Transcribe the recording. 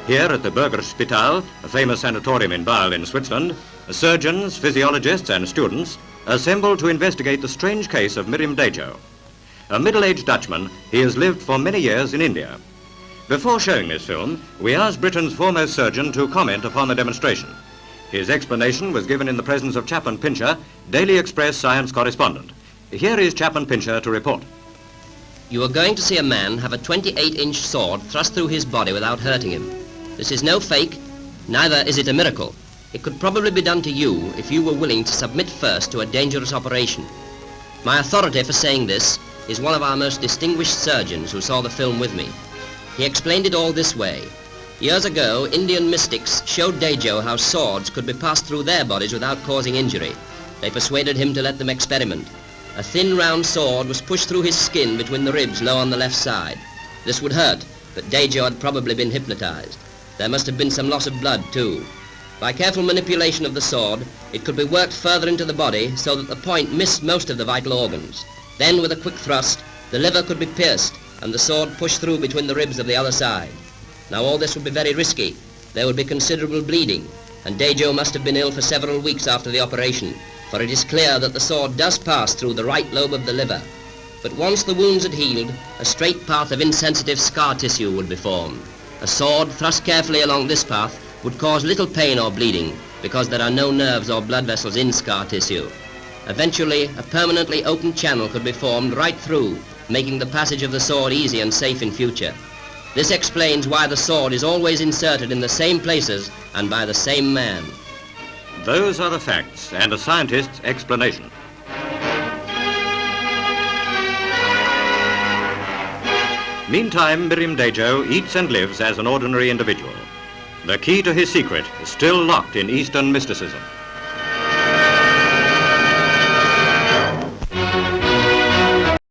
Here at the Burgerspital, a famous sanatorium in Basel in Switzerland, surgeons, physiologists and students assembled to investigate the strange case of Miriam Dejo. A middle-aged Dutchman, he has lived for many years in India. Before showing this film, we asked Britain's foremost surgeon to comment upon the demonstration. His explanation was given in the presence of Chapman Pincher, Daily Express science correspondent. Here is Chapman Pincher to report. You are going to see a man have a 28-inch sword thrust through his body without hurting him. This is no fake, neither is it a miracle. It could probably be done to you if you were willing to submit first to a dangerous operation. My authority for saying this is one of our most distinguished surgeons who saw the film with me. He explained it all this way. Years ago, Indian mystics showed Dejo how swords could be passed through their bodies without causing injury. They persuaded him to let them experiment. A thin round sword was pushed through his skin between the ribs low on the left side. This would hurt, but Dejo had probably been hypnotized. There must have been some loss of blood too. By careful manipulation of the sword, it could be worked further into the body so that the point missed most of the vital organs. Then with a quick thrust, the liver could be pierced and the sword pushed through between the ribs of the other side. Now all this would be very risky. There would be considerable bleeding, and Dejo must have been ill for several weeks after the operation, for it is clear that the sword does pass through the right lobe of the liver. But once the wounds had healed, a straight path of insensitive scar tissue would be formed. A sword thrust carefully along this path would cause little pain or bleeding because there are no nerves or blood vessels in scar tissue. Eventually, a permanently open channel could be formed right through, making the passage of the sword easy and safe in future. This explains why the sword is always inserted in the same places and by the same man. Those are the facts and a scientist's explanation. Meantime, Miriam Dejo eats and lives as an ordinary individual. The key to his secret is still locked in Eastern mysticism.